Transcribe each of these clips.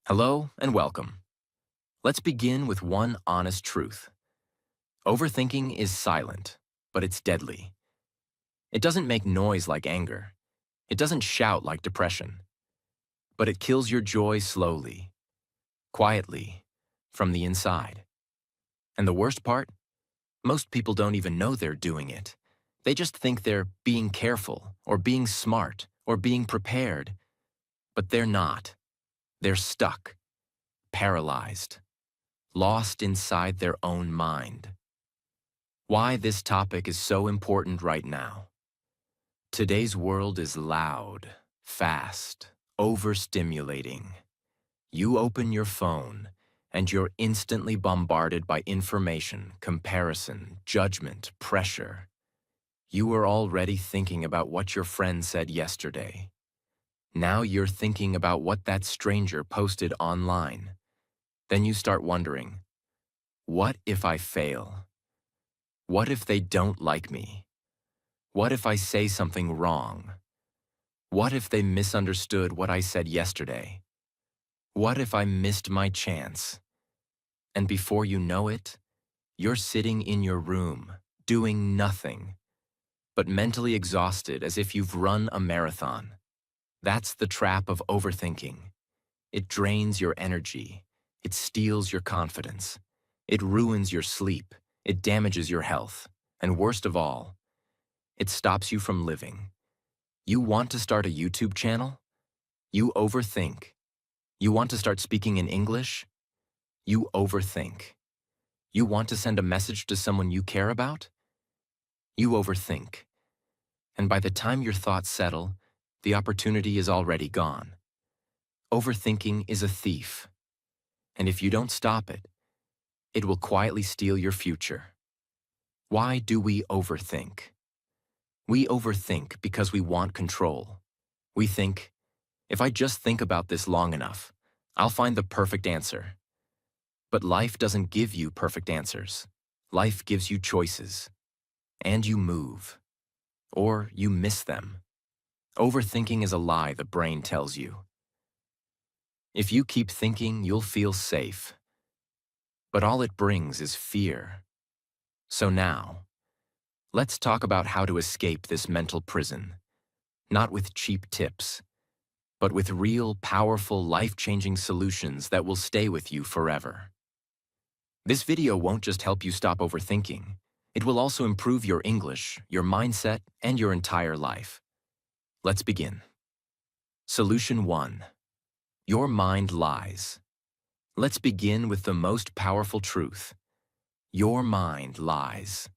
Hello and welcome. Let's begin with one honest truth. Overthinking is silent, but it's deadly. It doesn't make noise like anger. It doesn't shout like depression. But it kills your joy slowly, quietly, from the inside. And the worst part? Most people don't even know they're doing it. They just think they're being careful, or being smart, or being prepared. But they're not. They're stuck, paralyzed, lost inside their own mind. Why this topic is so important right now. Today's world is loud, fast, overstimulating. You open your phone, and you're instantly bombarded by information, comparison, judgment, pressure. You are already thinking about what your friend said yesterday. Now you're thinking about what that stranger posted online. Then you start wondering, what if I fail? What if they don't like me? What if I say something wrong? What if they misunderstood what I said yesterday? What if I missed my chance? And before you know it, you're sitting in your room, doing nothing, but mentally exhausted as if you've run a marathon. That's the trap of overthinking. It drains your energy. It steals your confidence. It ruins your sleep. It damages your health. And worst of all, it stops you from living. You want to start a YouTube channel? You overthink. You want to start speaking in English? You overthink. You want to send a message to someone you care about? You overthink. And by the time your thoughts settle, the opportunity is already gone. Overthinking is a thief. And if you don't stop it, it will quietly steal your future. Why do we overthink? We overthink because we want control. We think, if I just think about this long enough, I'll find the perfect answer. But life doesn't give you perfect answers. Life gives you choices. And you move. Or you miss them. Overthinking is a lie the brain tells you. If you keep thinking, you'll feel safe. But all it brings is fear. So now, let's talk about how to escape this mental prison. Not with cheap tips, but with real, powerful, life-changing solutions that will stay with you forever. This video won't just help you stop overthinking. It will also improve your English, your mindset, and your entire life. Let's begin. Solution 1. Your mind lies. Let's begin with the most powerful truth. Your mind lies.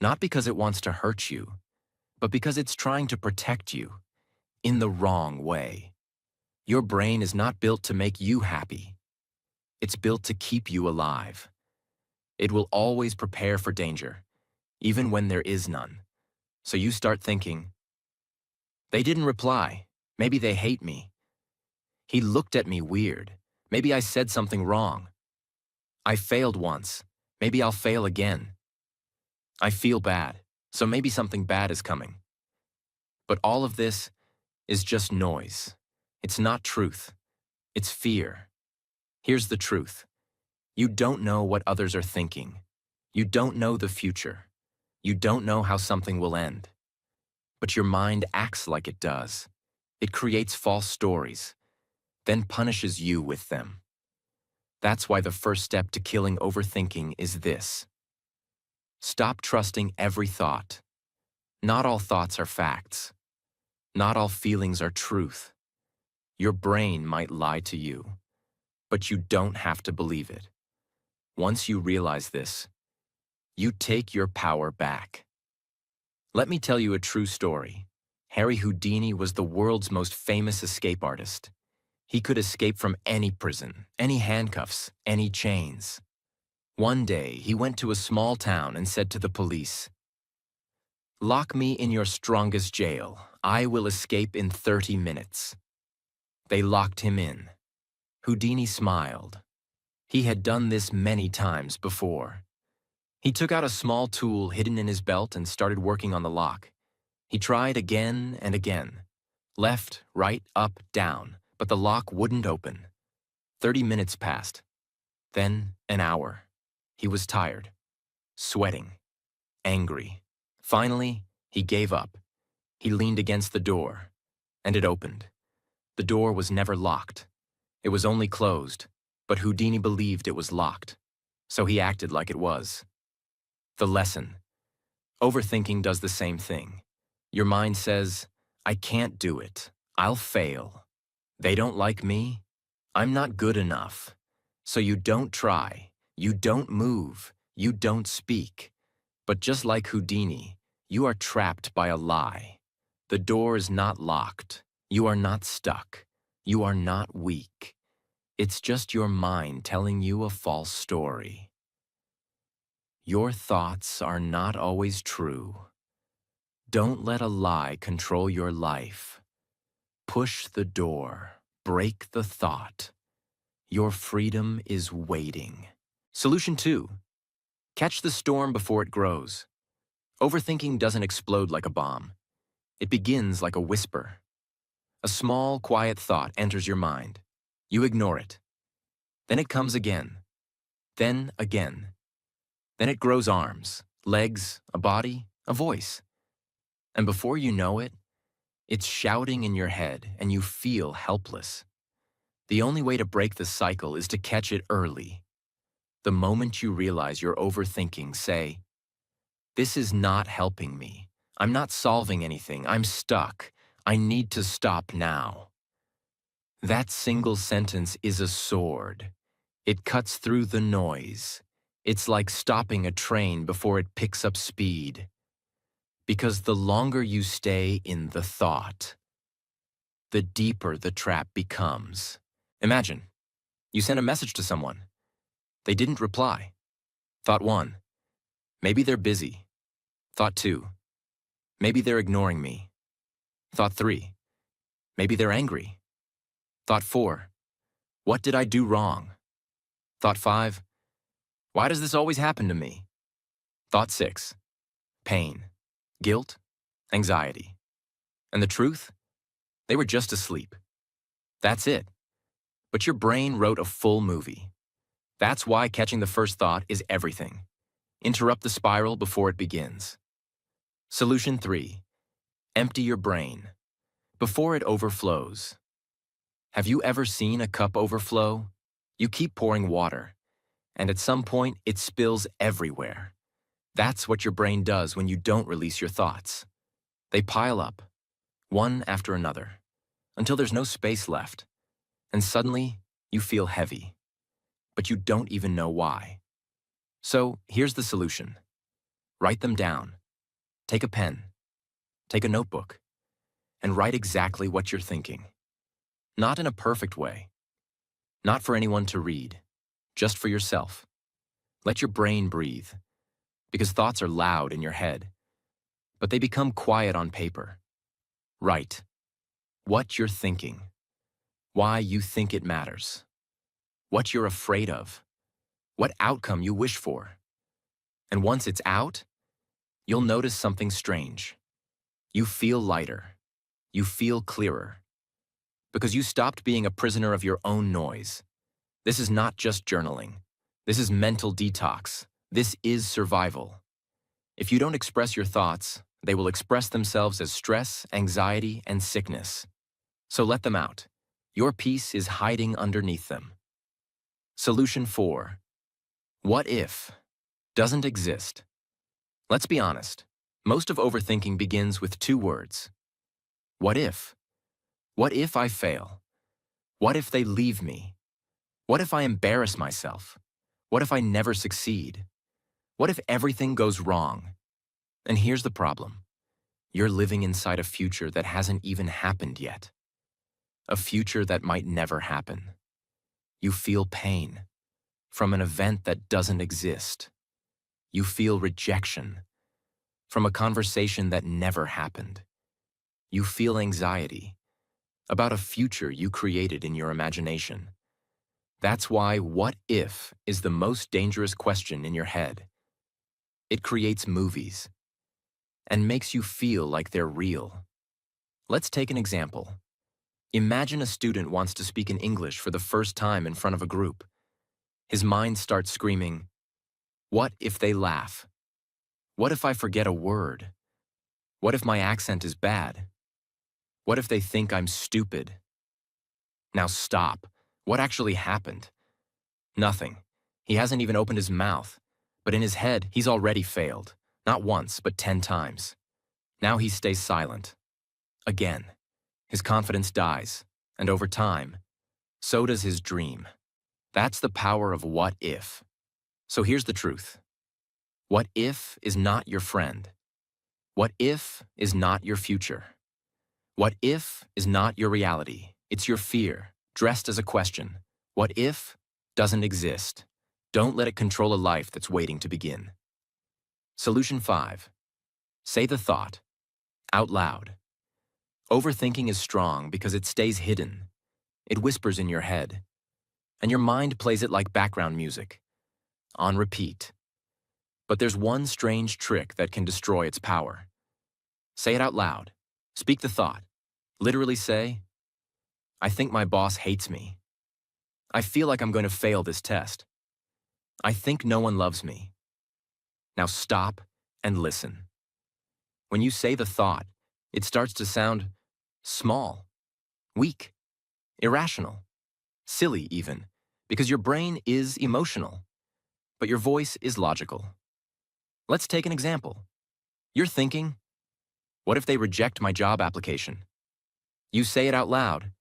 Not because it wants to hurt you, but because it's trying to protect you in the wrong way. Your brain is not built to make you happy. It's built to keep you alive. It will always prepare for danger, even when there is none. So you start thinking, they didn't reply. Maybe they hate me. He looked at me weird. Maybe I said something wrong. I failed once. Maybe I'll fail again. I feel bad, so maybe something bad is coming. But all of this is just noise. It's not truth. It's fear. Here's the truth. You don't know what others are thinking. You don't know the future. You don't know how something will end. But your mind acts like it does. It creates false stories, then punishes you with them. That's why the first step to killing overthinking is this. Stop trusting every thought. Not all thoughts are facts. Not all feelings are truth. Your brain might lie to you, but you don't have to believe it. Once you realize this, you take your power back. Let me tell you a true story. Harry Houdini was the world's most famous escape artist. He could escape from any prison, any handcuffs, any chains. One day, he went to a small town and said to the police, "Lock me in your strongest jail. I will escape in 30 minutes." They locked him in. Houdini smiled. He had done this many times before. He took out a small tool hidden in his belt and started working on the lock. He tried again and again. Left, right, up, down, but the lock wouldn't open. 30 minutes passed. Then an hour. He was tired, sweating, angry. Finally, he gave up. He leaned against the door, and it opened. The door was never locked. It was only closed, but Houdini believed it was locked, so he acted like it was. The lesson. Overthinking does the same thing. Your mind says, I can't do it. I'll fail. They don't like me. I'm not good enough. So you don't try. You don't move. You don't speak. But just like Houdini, you are trapped by a lie. The door is not locked. You are not stuck. You are not weak. It's just your mind telling you a false story. Your thoughts are not always true. Don't let a lie control your life. Push the door. Break the thought. Your freedom is waiting. Solution 2. Catch the storm before it grows. Overthinking doesn't explode like a bomb. It begins like a whisper. A small, quiet thought enters your mind. You ignore it. Then it comes again. Then again. Then it grows arms, legs, a body, a voice. And before you know it, it's shouting in your head and you feel helpless. The only way to break the cycle is to catch it early. The moment you realize you're overthinking, say, this is not helping me. I'm not solving anything. I'm stuck. I need to stop now. That single sentence is a sword. It cuts through the noise. It's like stopping a train before it picks up speed. Because the longer you stay in the thought, the deeper the trap becomes. Imagine, you sent a message to someone. They didn't reply. Thought 1, maybe they're busy. Thought 2, maybe they're ignoring me. Thought 3, maybe they're angry. Thought 4, what did I do wrong? Thought 5, why does this always happen to me? Thought 6, pain, guilt, anxiety. And the truth? They were just asleep. That's it. But your brain wrote a full movie. That's why catching the first thought is everything. Interrupt the spiral before it begins. Solution 3. Empty your brain before it overflows. Have you ever seen a cup overflow? You keep pouring water, and at some point it spills everywhere. That's what your brain does when you don't release your thoughts. They pile up, one after another, until there's no space left, and suddenly you feel heavy, but you don't even know why. So here's the solution. Write them down. Take a pen, take a notebook, and write exactly what you're thinking. Not in a perfect way. Not for anyone to read, just for yourself. Let your brain breathe, because thoughts are loud in your head, but they become quiet on paper. Write what you're thinking, why you think it matters, what you're afraid of, what outcome you wish for. And once it's out, you'll notice something strange. You feel lighter. You feel clearer. Because you stopped being a prisoner of your own noise. This is not just journaling. This is mental detox. This is survival. If you don't express your thoughts, they will express themselves as stress, anxiety, and sickness. So let them out. Your peace is hiding underneath them. Solution 4. What if doesn't exist. Let's be honest. Most of overthinking begins with 2 words. What if? What if I fail? What if they leave me? What if I embarrass myself? What if I never succeed? What if everything goes wrong? And here's the problem. You're living inside a future that hasn't even happened yet. A future that might never happen. You feel pain from an event that doesn't exist. You feel rejection from a conversation that never happened. You feel anxiety about a future you created in your imagination. That's why what if is the most dangerous question in your head. It creates movies and makes you feel like they're real. Let's take an example. Imagine a student wants to speak in English for the first time in front of a group. His mind starts screaming, "What if they laugh? What if I forget a word? What if my accent is bad? What if they think I'm stupid?" Now stop. What actually happened? Nothing. He hasn't even opened his mouth. But in his head, he's already failed. Not once, but 10 times. Now he stays silent. Again. His confidence dies. And over time, so does his dream. That's the power of what if. So here's the truth. What if is not your friend. What if is not your future. What if is not your reality. It's your fear, dressed as a question. What if doesn't exist. Don't let it control a life that's waiting to begin. Solution 5. Say the thought. Out loud. Overthinking is strong because it stays hidden. It whispers in your head. And your mind plays it like background music. On repeat. But there's one strange trick that can destroy its power. Say it out loud. Speak the thought. Literally say, "I think my boss hates me. I feel like I'm going to fail this test. I think no one loves me." Now stop and listen. When you say the thought, it starts to sound small, weak, irrational, silly even, because your brain is emotional, but your voice is logical. Let's take an example. You're thinking, "What if they reject my job application?" You say it out loud.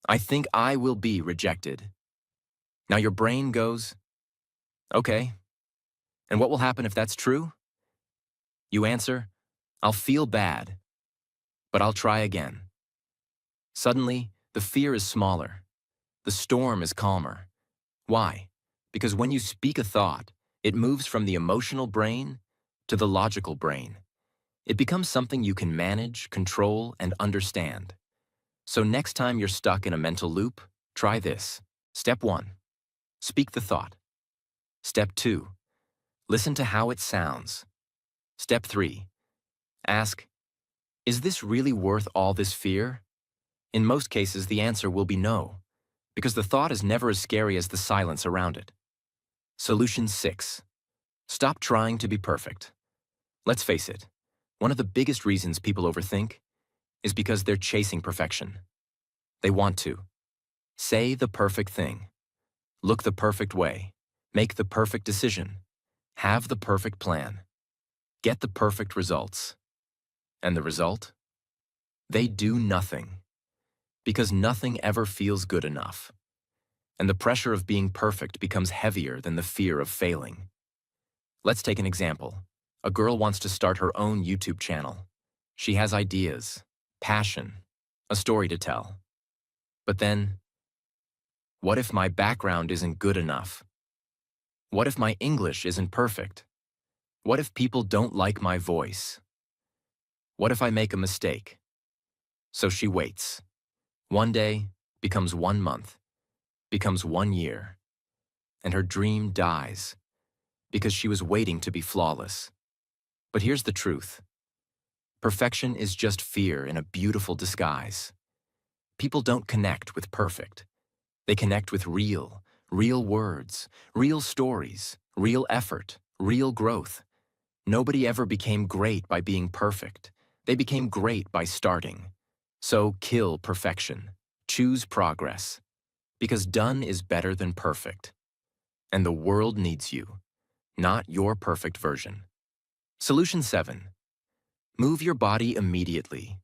"I think I will be rejected." Now your brain goes, "Okay, and what will happen if that's true?" You answer, "I'll feel bad, but I'll try again." Suddenly, the fear is smaller. The storm is calmer. Why? Because when you speak a thought, it moves from the emotional brain to the logical brain. It becomes something you can manage, control, and understand. So next time you're stuck in a mental loop, try this. Step 1. Speak the thought. Step 2. Listen to how it sounds. Step 3. Ask, "Is this really worth all this fear?" In most cases, the answer will be no, because the thought is never as scary as the silence around it. Solution 6. Stop trying to be perfect. Let's face it, one of the biggest reasons people overthink is because they're chasing perfection. They want to say the perfect thing, look the perfect way, make the perfect decision, have the perfect plan, get the perfect results. And the result? They do nothing, because nothing ever feels good enough. And the pressure of being perfect becomes heavier than the fear of failing. Let's take an example. A girl wants to start her own YouTube channel. She has ideas, passion, a story to tell. But then, what if my background isn't good enough? What if my English isn't perfect? What if people don't like my voice? What if I make a mistake? So she waits. One day becomes 1 month, becomes 1 year, and her dream dies because she was waiting to be flawless. But here's the truth. Perfection is just fear in a beautiful disguise. People don't connect with perfect. They connect with real words, real stories, real effort, real growth. Nobody ever became great by being perfect. They became great by starting. So kill perfection. Choose progress. Because done is better than perfect. And the world needs you, not your perfect version. Solution 7. Move your body immediately.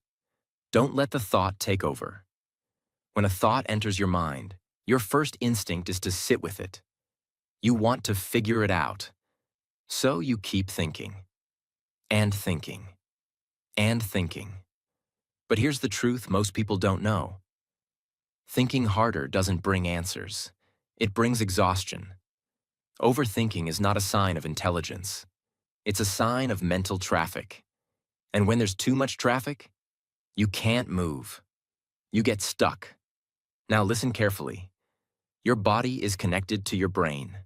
Don't let the thought take over. When a thought enters your mind, your first instinct is to sit with it. You want to figure it out. So you keep thinking. And thinking. And thinking. But here's the truth most people don't know. Thinking harder doesn't bring answers. It brings exhaustion. Overthinking is not a sign of intelligence. It's a sign of mental traffic. And when there's too much traffic, you can't move. You get stuck. Now listen carefully. Your body is connected to your brain.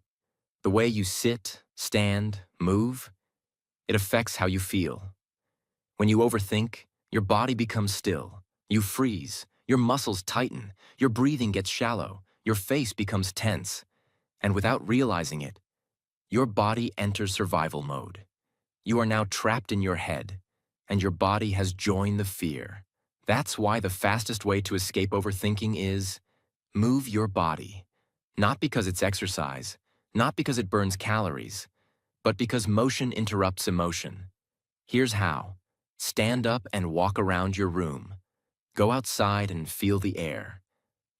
The way you sit, stand, move, it affects how you feel. When you overthink, your body becomes still. You freeze. Your muscles tighten, your breathing gets shallow, your face becomes tense, and without realizing it, your body enters survival mode. You are now trapped in your head, and your body has joined the fear. That's why the fastest way to escape overthinking is move your body. Not because it's exercise, not because it burns calories, but because motion interrupts emotion. Here's how. Stand up and walk around your room. Go outside and feel the air.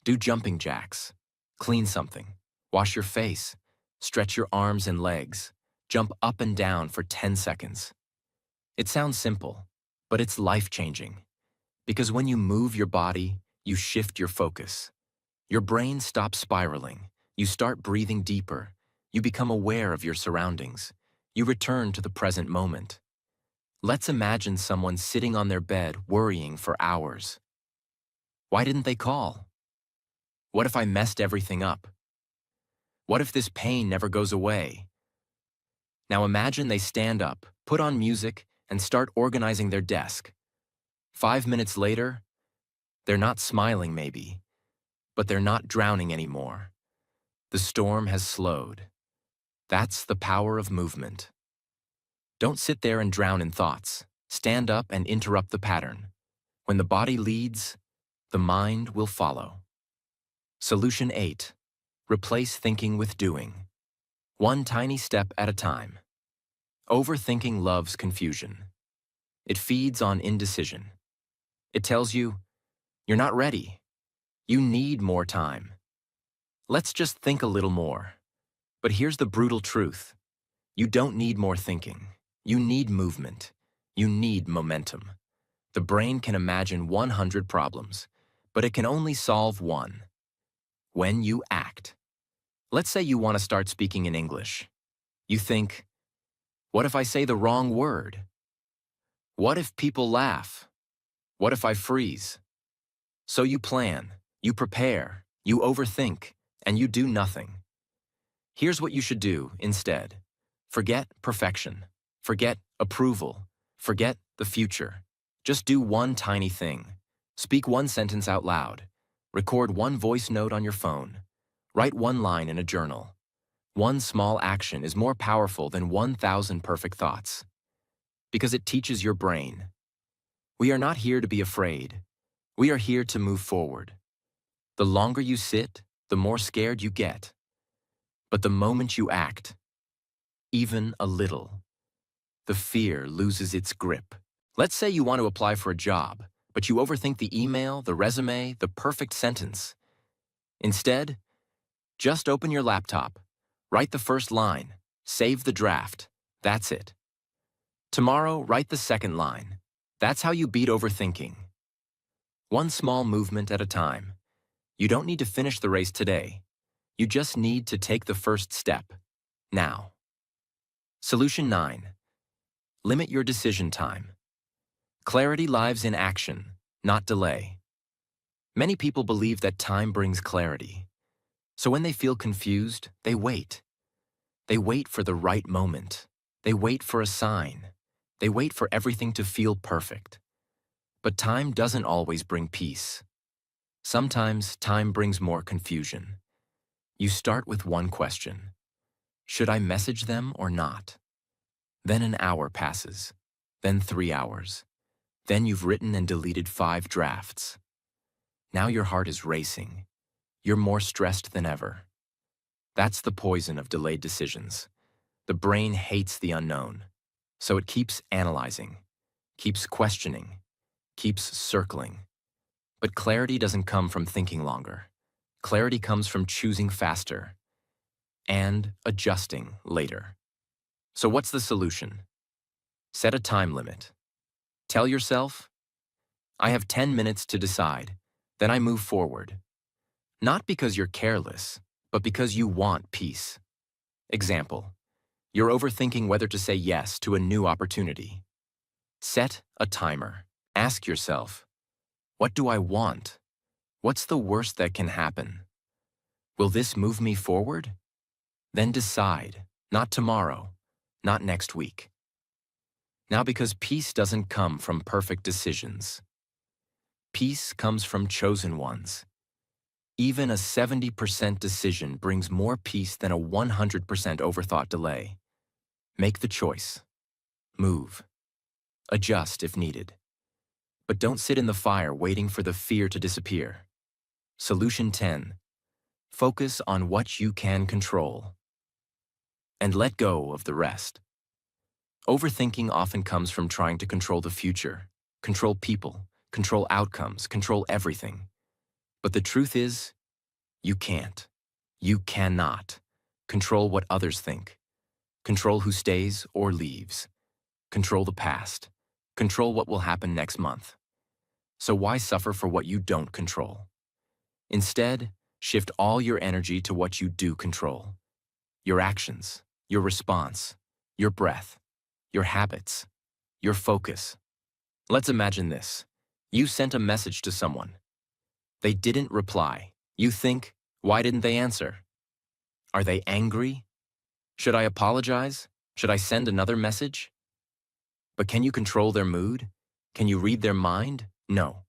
Do jumping jacks. Clean something. Wash your face. Stretch your arms and legs. Jump up and down for 10 seconds. It sounds simple, but it's life-changing. Because when you move your body, you shift your focus. Your brain stops spiraling. You start breathing deeper. You become aware of your surroundings. You return to the present moment. Let's imagine someone sitting on their bed worrying for hours. Why didn't they call? What if I messed everything up? What if this pain never goes away? Now imagine they stand up, put on music, and start organizing their desk. 5 minutes later, they're not smiling maybe, but they're not drowning anymore. The storm has slowed. That's the power of movement. Don't sit there and drown in thoughts. Stand up and interrupt the pattern. When the body leads, the mind will follow. Solution 8. Replace thinking with doing. One tiny step at a time. Overthinking loves confusion. It feeds on indecision. It tells you, you're not ready. You need more time. Let's just think a little more. But here's the brutal truth. You don't need more thinking. You need movement. You need momentum. The brain can imagine 100 problems, but it can only solve one. When you act. Let's say you want to start speaking in English. You think, what if I say the wrong word? What if people laugh? What if I freeze? So you plan, you prepare, you overthink, and you do nothing. Here's what you should do instead. Forget perfection. Forget approval. Forget the future. Just do one tiny thing. Speak one sentence out loud. Record one voice note on your phone. Write one line in a journal. One small action is more powerful than 1,000 perfect thoughts. Because it teaches your brain. We are not here to be afraid. We are here to move forward. The longer you sit, the more scared you get. But the moment you act, even a little, the fear loses its grip. Let's say you want to apply for a job, but you overthink the email, the resume, the perfect sentence. Instead, just open your laptop, write the first line, save the draft. That's it. Tomorrow, write the second line. That's how you beat overthinking. One small movement at a time. You don't need to finish the race today. You just need to take the first step, now. Solution 9. Limit your decision time. Clarity lies in action, not delay. Many people believe that time brings clarity. So when they feel confused, they wait. They wait for the right moment. They wait for a sign. They wait for everything to feel perfect. But time doesn't always bring peace. Sometimes time brings more confusion. You start with one question. Should I message them or not? Then an hour passes. Then 3 hours. Then you've written and deleted 5 drafts. Now your heart is racing. You're more stressed than ever. That's the poison of delayed decisions. The brain hates the unknown, so it keeps analyzing, keeps questioning, keeps circling. But clarity doesn't come from thinking longer. Clarity comes from choosing faster and adjusting later. So what's the solution? Set a time limit. Tell yourself, I have 10 minutes to decide, then I move forward. Not because you're careless, but because you want peace. Example, you're overthinking whether to say yes to a new opportunity. Set a timer. Ask yourself, what do I want? What's the worst that can happen? Will this move me forward? Then decide, not tomorrow, not next week. Now because peace doesn't come from perfect decisions. Peace comes from chosen ones. Even a 70% decision brings more peace than a 100% overthought delay. Make the choice. Move. Adjust if needed. But don't sit in the fire waiting for the fear to disappear. Solution 10. Focus on what you can control. And let go of the rest. Overthinking often comes from trying to control the future, control people, control outcomes, control everything. But the truth is, you can't. You cannot. Control what others think. Control who stays or leaves. Control the past. Control what will happen next month. So why suffer for what you don't control? Instead, shift all your energy to what you do control. Your actions, your response, your breath, your habits, your focus. Let's imagine this. You sent a message to someone. They didn't reply. You think, why didn't they answer? Are they angry? Should I apologize? Should I send another message? But can you control their mood? Can you read their mind? No.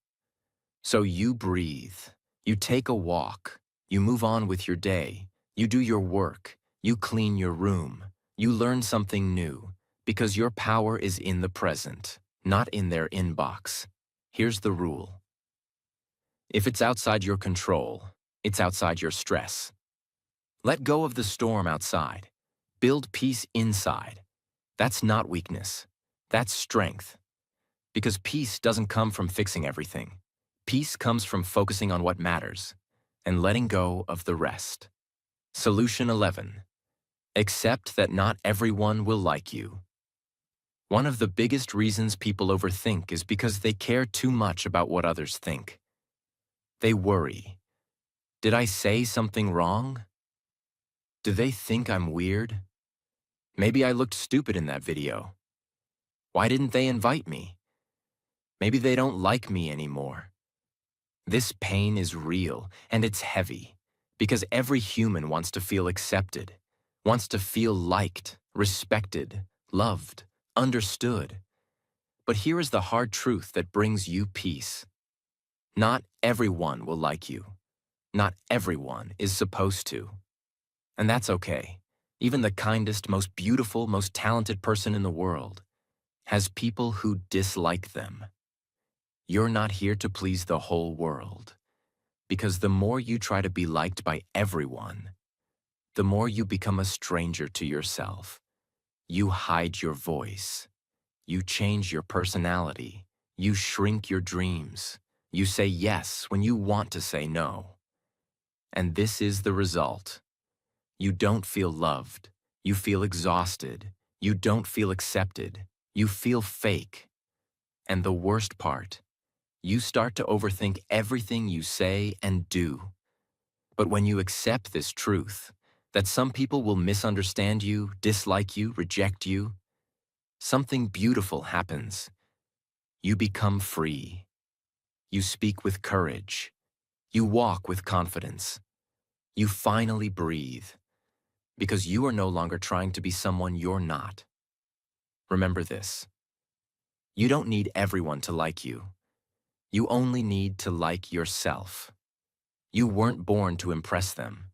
So you breathe. You take a walk. You move on with your day. You do your work. You clean your room. You learn something new. Because your power is in the present, not in their inbox. Here's the rule. If it's outside your control, it's outside your stress. Let go of the storm outside. Build peace inside. That's not weakness. That's strength. Because peace doesn't come from fixing everything. Peace comes from focusing on what matters and letting go of the rest. Solution 11. Accept that not everyone will like you. One of the biggest reasons people overthink is because they care too much about what others think. They worry. Did I say something wrong? Do they think I'm weird? Maybe I looked stupid in that video. Why didn't they invite me? Maybe they don't like me anymore. This pain is real, and it's heavy, because every human wants to feel accepted, wants to feel liked, respected, loved, understood. But here is the hard truth that brings you peace. Not everyone will like you. Not everyone is supposed to. And that's okay. Even the kindest, most beautiful, most talented person in the world has people who dislike them. You're not here to please the whole world. Because the more you try to be liked by everyone, the more you become a stranger to yourself. You hide your voice. You change your personality. You shrink your dreams. You say yes when you want to say no. And this is the result. You don't feel loved. You feel exhausted. You don't feel accepted. You feel fake. And the worst part, you start to overthink everything you say and do. But when you accept this truth, that some people will misunderstand you, dislike you, reject you, something beautiful happens. You become free. You speak with courage. You walk with confidence. You finally breathe. Because you are no longer trying to be someone you're not. Remember this. You don't need everyone to like you. You only need to like yourself. You weren't born to impress them.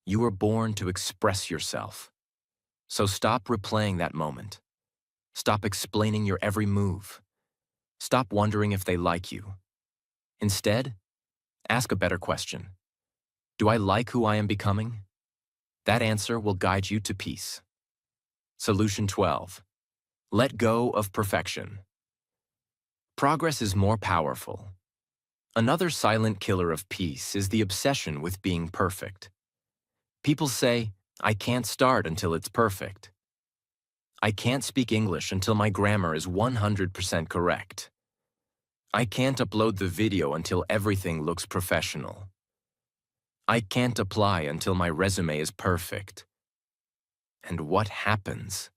You were born to express yourself. So stop replaying that moment. Stop explaining your every move. Stop wondering if they like you. Instead, ask a better question. Do I like who I am becoming? That answer will guide you to peace. Solution 12. Let go of perfection. Progress is more powerful. Another silent killer of peace is the obsession with being perfect. People say, I can't start until it's perfect. I can't speak English until my grammar is 100% correct. I can't upload the video until everything looks professional. I can't apply until my resume is perfect. And what happens?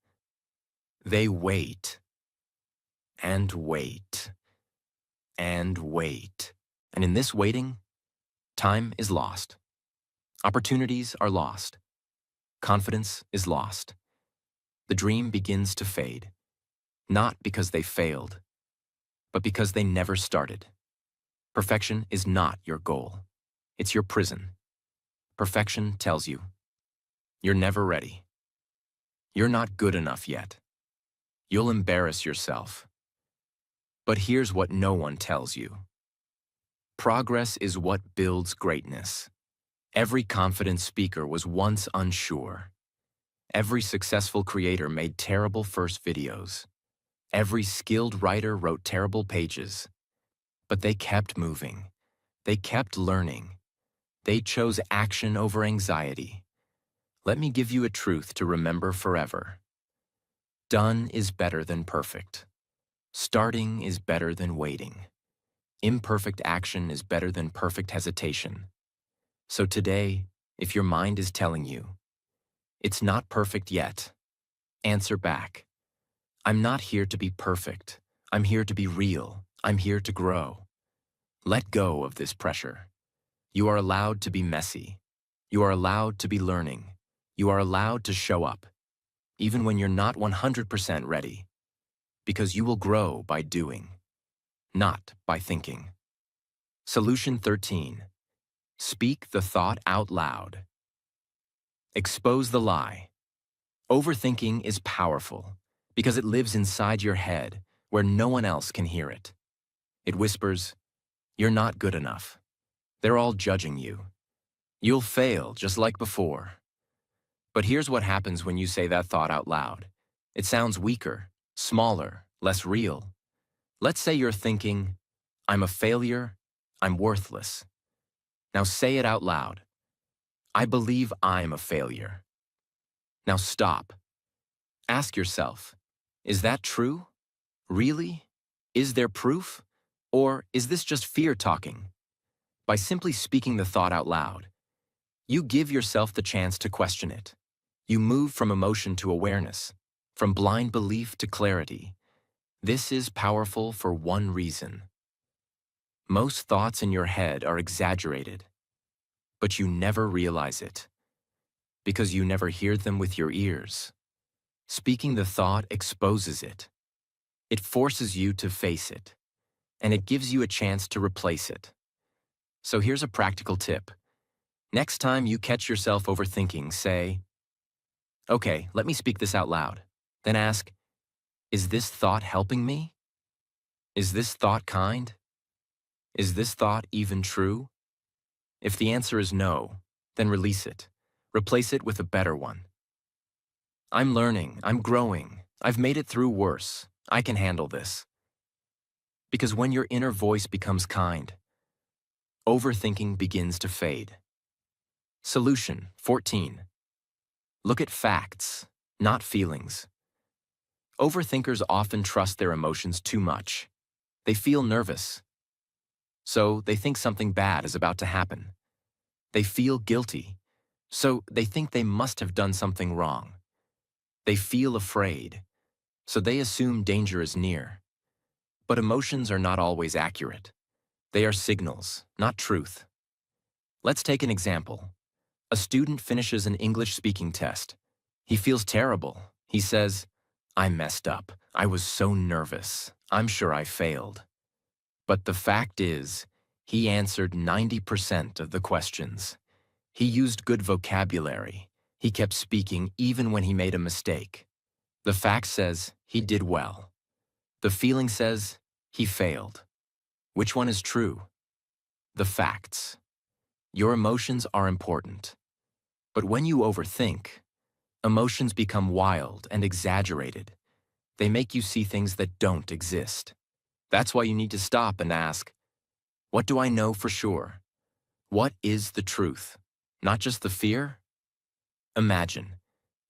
They wait. And wait. And wait. And in this waiting, time is lost. Opportunities are lost. Confidence is lost. The dream begins to fade. Not because they failed, but because they never started. Perfection is not your goal. It's your prison. Perfection tells you, you're never ready. You're not good enough yet. You'll embarrass yourself. But here's what no one tells you. Progress is what builds greatness. Every confident speaker was once unsure. Every successful creator made terrible first videos. Every skilled writer wrote terrible pages. But they kept moving. They kept learning. They chose action over anxiety. Let me give you a truth to remember forever. Done is better than perfect. Starting is better than waiting. Imperfect action is better than perfect hesitation. So today, if your mind is telling you, it's not perfect yet, answer back. I'm not here to be perfect. I'm here to be real. I'm here to grow. Let go of this pressure. You are allowed to be messy. You are allowed to be learning. You are allowed to show up, even when you're not 100% ready, because you will grow by doing, not by thinking. Solution 13. Speak the thought out loud. Expose the lie. Overthinking is powerful because it lives inside your head where no one else can hear it. It whispers, you're not good enough. They're all judging you. You'll fail just like before. But here's what happens when you say that thought out loud. It sounds weaker, smaller, less real. Let's say you're thinking, I'm a failure, I'm worthless. Now say it out loud. I believe I'm a failure. Now stop. Ask yourself, is that true? Really? Is there proof? Or is this just fear talking? By simply speaking the thought out loud, you give yourself the chance to question it. You move from emotion to awareness, from blind belief to clarity. This is powerful for one reason. Most thoughts in your head are exaggerated, but you never realize it, because you never hear them with your ears. Speaking the thought exposes it. It forces you to face it, and it gives you a chance to replace it. So here's a practical tip. Next time you catch yourself overthinking, say, okay, let me speak this out loud. Then ask, is this thought helping me? Is this thought kind? Is this thought even true? If the answer is no, then release it. Replace it with a better one. I'm learning, I'm growing, I've made it through worse, I can handle this. Because when your inner voice becomes kind, overthinking begins to fade. Solution 14. Look at facts, not feelings. Overthinkers often trust their emotions too much. They feel nervous, so they think something bad is about to happen. They feel guilty, so they think they must have done something wrong. They feel afraid, so they assume danger is near. But emotions are not always accurate. They are signals, not truth. Let's take an example. A student finishes an English speaking test. He feels terrible. He says, I messed up. I was so nervous. I'm sure I failed. But the fact is, he answered 90% of the questions. He used good vocabulary. He kept speaking even when he made a mistake. The fact says he did well. The feeling says he failed. Which one is true? The facts. Your emotions are important. But when you overthink, emotions become wild and exaggerated. They make you see things that don't exist. That's why you need to stop and ask, what do I know for sure? What is the truth? Not just the fear? Imagine,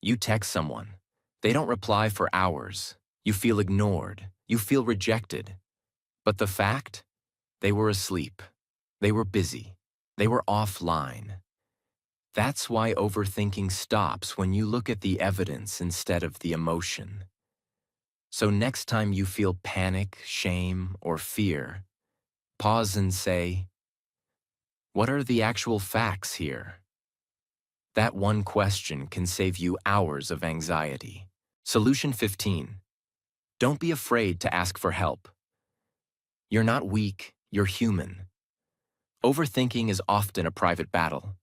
you text someone. They don't reply for hours. You feel ignored. You feel rejected. But the fact? They were asleep. They were busy. They were offline. That's why overthinking stops when you look at the evidence instead of the emotion. So next time you feel panic, shame, or fear, pause and say, what are the actual facts here? That one question can save you hours of anxiety. Solution 15. Don't be afraid to ask for help. You're not weak, you're human. Overthinking is often a private battle.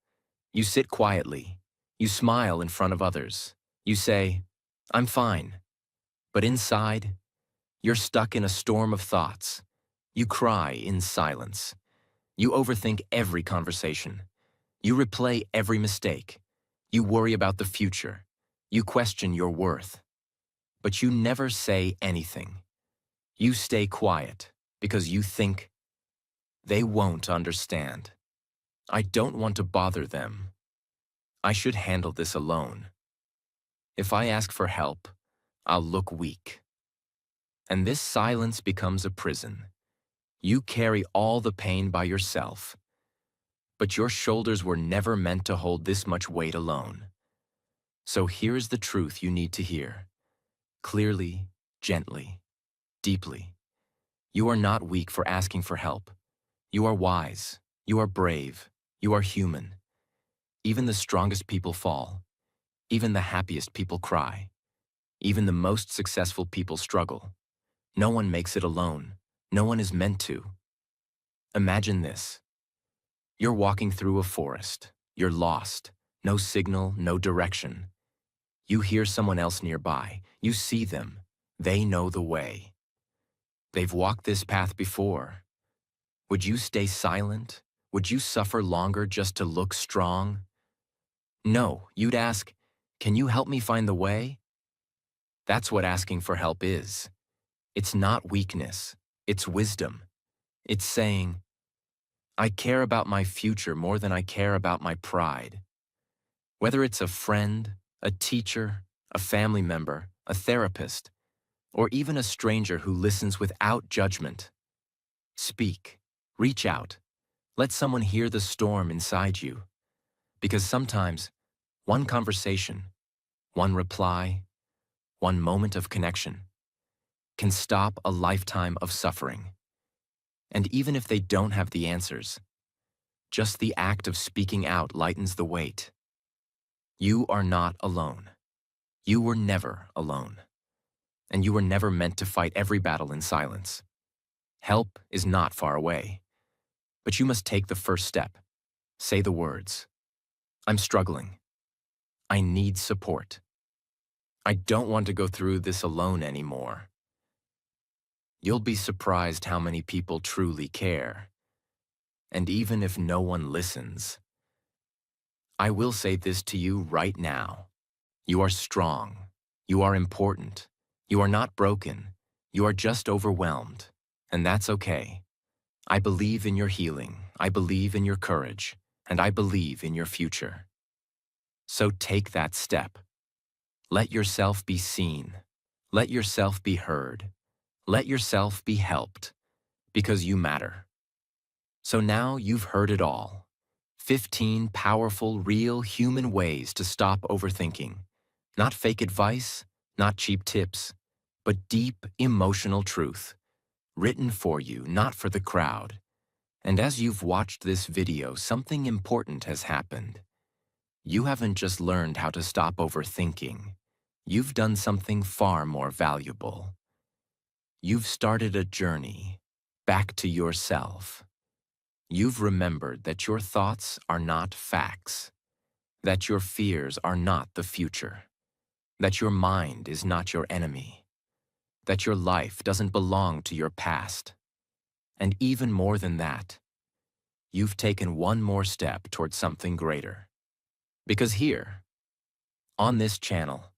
You sit quietly. You smile in front of others. You say, "I'm fine." But inside, you're stuck in a storm of thoughts. You cry in silence. You overthink every conversation. You replay every mistake. You worry about the future. You question your worth. But you never say anything. You stay quiet because you think they won't understand. I don't want to bother them. I should handle this alone. If I ask for help, I'll look weak. And this silence becomes a prison. You carry all the pain by yourself. But your shoulders were never meant to hold this much weight alone. So here's the truth you need to hear. Clearly, gently, deeply. You are not weak for asking for help. You are wise. You are brave. You are human. Even the strongest people fall. Even the happiest people cry. Even the most successful people struggle. No one makes it alone. No one is meant to. Imagine this. You're walking through a forest. You're lost. No signal, no direction. You hear someone else nearby. You see them. They know the way. They've walked this path before. Would you stay silent? Would you suffer longer just to look strong? No, you'd ask, "Can you help me find the way?" That's what asking for help is. It's not weakness. It's wisdom. It's saying, "I care about my future more than I care about my pride." Whether it's a friend, a teacher, a family member, a therapist, or even a stranger who listens without judgment, speak, reach out, let someone hear the storm inside you. Because sometimes, one conversation, one reply, one moment of connection can stop a lifetime of suffering. And even if they don't have the answers, just the act of speaking out lightens the weight. You are not alone. You were never alone. And you were never meant to fight every battle in silence. Help is not far away. But you must take the first step. Say the words, "I'm struggling. I need support. I don't want to go through this alone anymore." You'll be surprised how many people truly care. And even if no one listens, I will say this to you right now. You are strong. You are important. You are not broken. You are just overwhelmed. And that's okay. I believe in your healing. I believe in your courage. And I believe in your future. So take that step. Let yourself be seen. Let yourself be heard. Let yourself be helped. Because you matter. So now you've heard it all. 15 powerful, real human ways to stop overthinking. Not fake advice, not cheap tips, but deep emotional truth. Written for you, not for the crowd. And as you've watched this video, something important has happened. You haven't just learned how to stop overthinking. You've done something far more valuable. You've started a journey back to yourself. You've remembered that your thoughts are not facts, that your fears are not the future, that your mind is not your enemy, that your life doesn't belong to your past. And even more than that, you've taken one more step towards something greater. Because here, on this channel,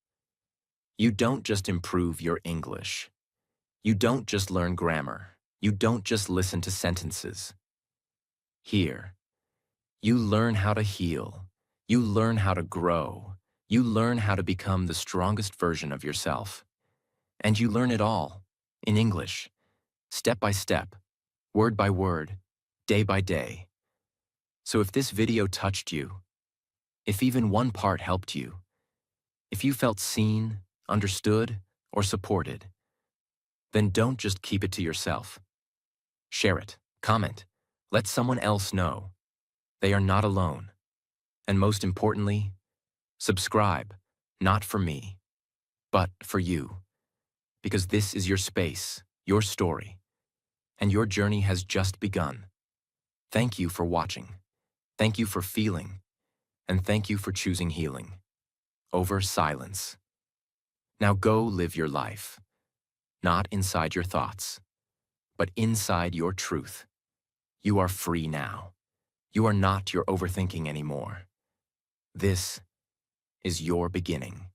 you don't just improve your English. You don't just learn grammar. You don't just listen to sentences. Here, you learn how to heal. You learn how to grow. You learn how to become the strongest version of yourself. And you learn it all in English, step by step, word by word, day by day. So if this video touched you, if even one part helped you, if you felt seen, understood, or supported, then don't just keep it to yourself. Share it, comment, let someone else know. They are not alone. And most importantly, subscribe, not for me, but for you. Because this is your space, your story, and your journey has just begun. Thank you for watching. Thank you for feeling. And thank you for choosing healing over silence. Now go live your life, not inside your thoughts, but inside your truth. You are free now. You are not your overthinking anymore. This is your beginning.